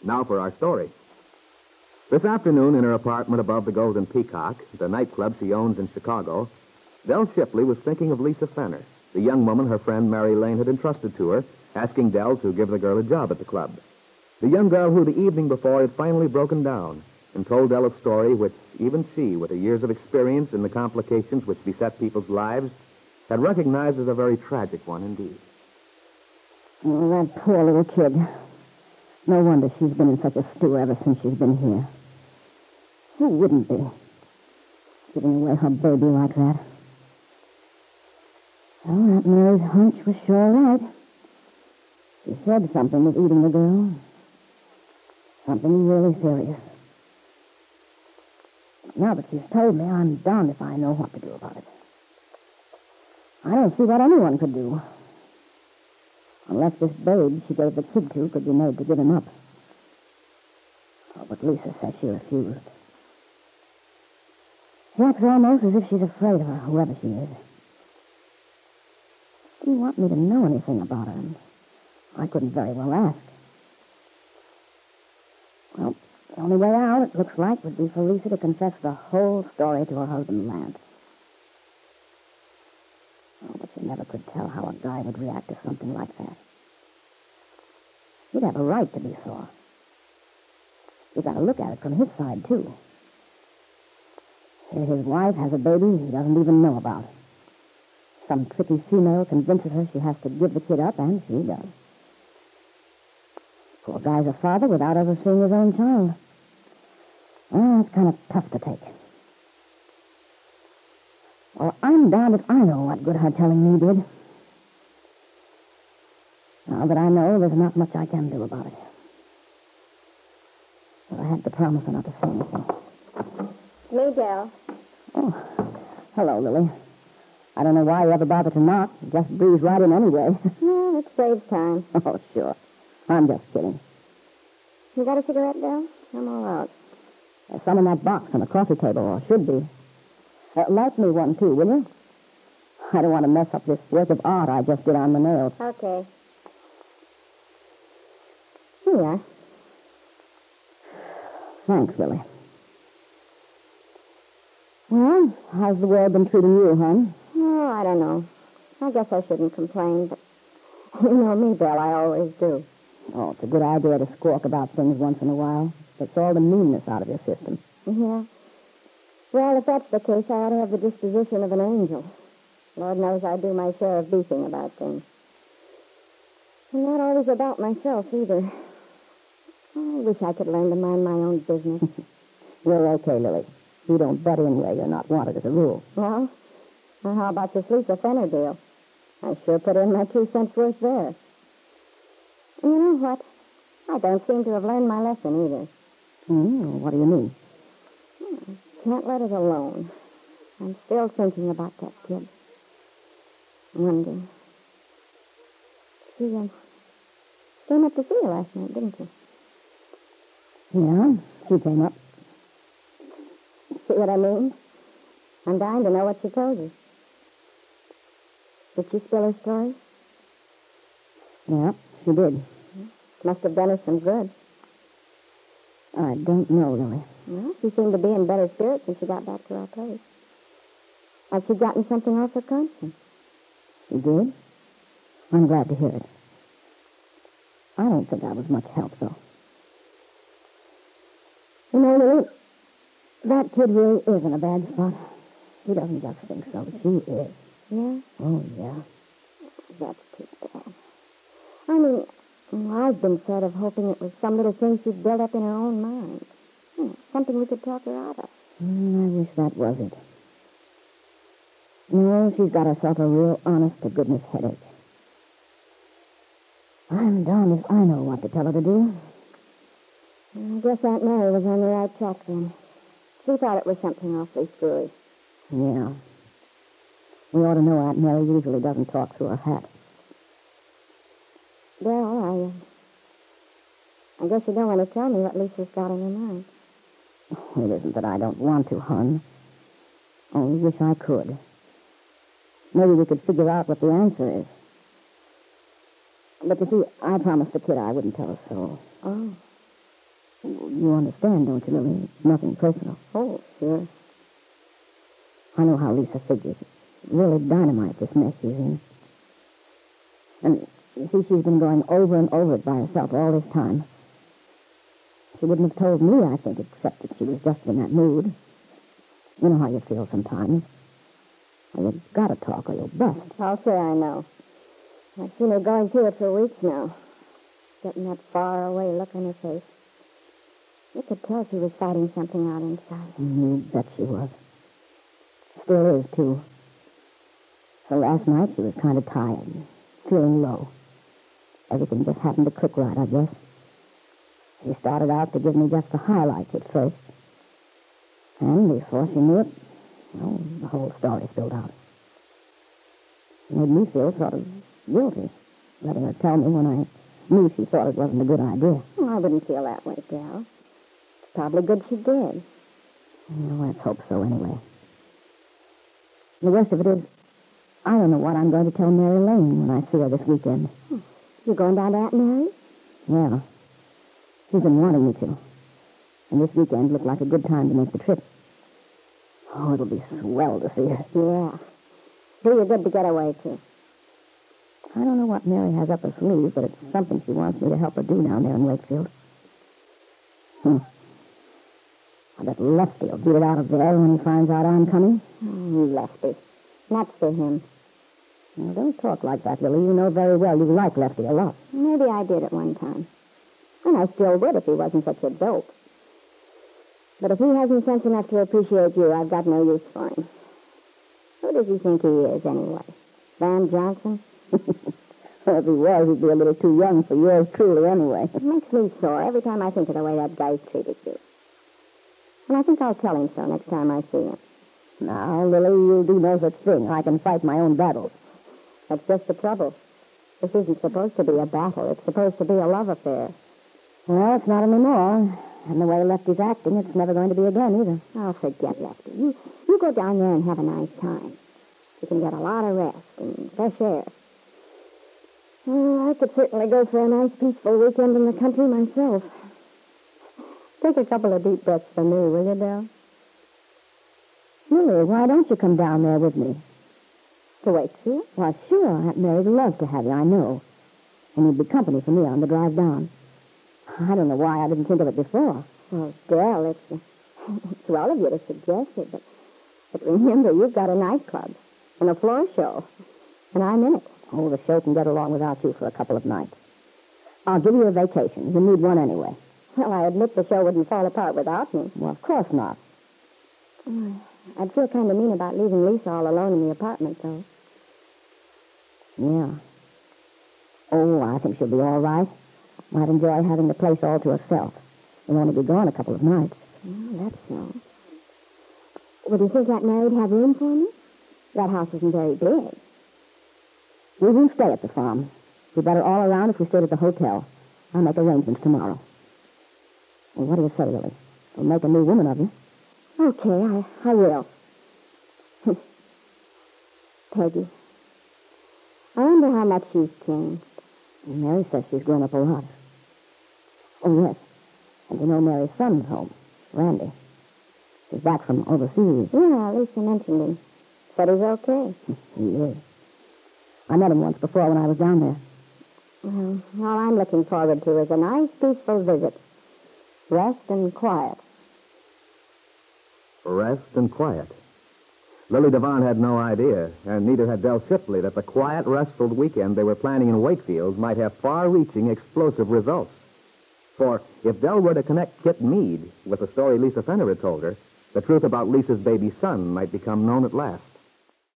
Now for our story. This afternoon in her apartment above the Golden Peacock, the nightclub she owns in Chicago, Dell Shipley was thinking of Lisa Fenner, the young woman her friend Mary Lane had entrusted to her, asking Dell to give the girl a job at the club. The young girl who the evening before had finally broken down and told Dell a story which even she, with her years of experience in the complications which beset people's lives, had recognized as a very tragic one indeed. Oh, that poor little kid. No wonder she's been in such a stew ever since she's been here. Who wouldn't be? Giving away her baby like that. Well, that Mary's hunch was sure right. She said something was eating the girl. Something really serious. Now that she's told me, I'm darned if I know what to do about it. I don't see what anyone could do. Unless this babe she gave the kid to could be made to give him up. Oh, but Lisa says she refused. She acts almost as if she's afraid of her, whoever she is. She didn't want me to know anything about her, and I couldn't very well ask. Well, the only way out, it looks like, would be for Lisa to confess the whole story to her husband, Lance. Oh, but you never could tell how a guy would react to something like that. He'd have a right to be sore. You've got to look at it from his side, too. Here his wife has a baby he doesn't even know about. Some tricky female convinces her she has to give the kid up, and she does. Poor guy's a father without ever seeing his own child. Oh, it's kind of tough to take. Well, I'm darned if I know what good her telling me did. Now that I know, there's not much I can do about it. But I had to promise her not to say anything. Me, Dell. Oh, hello, Lily. I don't know why you ever bother to knock. You just breeze right in anyway. Well, it saves time. Oh, sure. I'm just kidding. You got a cigarette, Dell? I'm all out. There's some in that box on the coffee table, or should be. Light me one, too, will you? I don't want to mess up this work of art I just did on the nails. Okay. Here you are. Thanks, Lily. Well, how's the world been treating you, hon? Oh, I don't know. I guess I shouldn't complain, but you know me, Dell, I always do. Oh, it's a good idea to squawk about things once in a while. Takes all the meanness out of your system. Yeah. Well, if that's the case, I ought to have the disposition of an angel. Lord knows I do my share of beefing about things. And not always about myself, either. Oh, I wish I could learn to mind my own business. You're okay, Lily. You don't butt in where you're not wanted as a rule. Well, how about this Lisa Fenner deal? I sure put in my 2 cents worth there. And you know what? I don't seem to have learned my lesson either. What do you mean? Can't let it alone. I'm still thinking about that kid. Wonder. She came up to see you last night, didn't she? Yeah, she came up. See what I mean? I'm dying to know what she told you. Did she spill her story? Yeah, she did. Must have done her some good. I don't know, Lily. Well, she seemed to be in better spirits when she got back to our place. Like she'd gotten something off her conscience. She did? I'm glad to hear it. I don't think I was much help, though. You know, Lily, that kid really is in a bad spot. He doesn't just think so. She is. Yeah? Oh, yeah. That's too bad. I mean, I've been sort of hoping it was some little thing she'd built up in her own mind. Something we could talk her out of. I wish that was it. No, she's got herself a real honest-to-goodness headache. I'm darned if I know what to tell her to do. I guess Aunt Mary was on the right track then. She thought it was something awfully screwy. Yeah. We ought to know Aunt Mary usually doesn't talk through her hat. Well, I guess you don't want to tell me what Lisa's got in her mind. It isn't that I don't want to, hon. Only wish I could. Maybe we could figure out what the answer is. But you see, I promised the kid I wouldn't tell a soul. Oh. You understand, don't you, Lily? It's nothing personal. Oh, sure. I know how Lisa figures. Really dynamite, this mess she's in. And you see, she's been going over and over it by herself all this time. She wouldn't have told me, I think, except that she was just in that mood. You know how you feel sometimes. Well, you've got to talk or you'll bust. I'll say I know. I've seen her going through it for weeks now. Getting that far-away look on her face. You could tell she was fighting something out inside. You bet she was. Still is, too. So last night she was kind of tired, feeling low. Everything just happened to click right, I guess. She started out to give me just the highlights at first. And before she knew it, well, the whole story spilled out. It made me feel sort of guilty, letting her tell me when I knew she thought it wasn't a good idea. Well, I wouldn't feel that way, Dell. It's probably good she did. Well, let's hope so, anyway. The worst of it is, I don't know what I'm going to tell Mary Lane when I see her this weekend. You going down to Aunt Mary's? Yeah. She's been wanting me to. And this weekend looked like a good time to make the trip. Oh, it'll be swell to see her. Yeah. Do you good to get away to? I don't know what Mary has up her sleeve, but it's something she wants me to help her do down there in Wakefield. I bet Lefty will beat it out of there when he finds out I'm coming. Lefty. Nuts for him. Well, don't talk like that, Lily. You know very well you like Lefty a lot. Maybe I did at one time. And I still would if he wasn't such a dope. But if he hasn't sense enough to appreciate you, I've got no use for him. Who does he think he is, anyway? Van Johnson? Well, if he was, he'd be a little too young for yours truly anyway. It makes me sore every time I think of the way that guy's treated you. And I think I'll tell him so next time I see him. Now, Lily, you'll do no such thing. I can fight my own battles. That's just the trouble. This isn't supposed to be a battle. It's supposed to be a love affair. Well, it's not anymore. And the way Lefty's acting, it's never going to be again, either. Oh, forget Lefty. You go down there and have a nice time. You can get a lot of rest and fresh air. Well, I could certainly go for a nice, peaceful weekend in the country myself. Take a couple of deep breaths for me, will you, Dell? Lily, why don't you come down there with me? To Wakefield? Why, sure. Aunt Mary'd love to have you, I know. And you'd be company for me on the drive down. I don't know why I didn't think of it before. Well, Dell, it's well of you to suggest it, but remember, you've got a nightclub and a floor show, and I'm in it. Oh, the show can get along without you for a couple of nights. I'll give you a vacation. You need one anyway. Well, I admit the show wouldn't fall apart without me. Well, of course not. I'd feel kind of mean about leaving Lisa all alone in the apartment, though. Yeah. Oh, I think she'll be all right. Might enjoy having the place all to herself. We'll only be gone a couple of nights. Well, that's so. Would you think Aunt Mary'd have room for me? That house isn't very big. We won't stay at the farm. We'd better all around if we stayed at the hotel. I'll make arrangements tomorrow. Well, what do you say, Lily? We'll make a new woman of you. Okay, I will. Peggy, I wonder how much she's changed. Mary says she's grown up a lot. Oh, yes. And you know Mary's son's home, Randy. He's back from overseas. Yeah, Lisa mentioned him. Said he's okay. He is. I met him once before when I was down there. Well, all I'm looking forward to is a nice, peaceful visit. Rest and quiet. Rest and quiet. Lily Devon had no idea, and neither had Dell Shipley, that the quiet, restful weekend they were planning in Wakefield might have far-reaching, explosive results. For if Dell were to connect Kit Meade with the story Lisa Fenner had told her, the truth about Lisa's baby son might become known at last.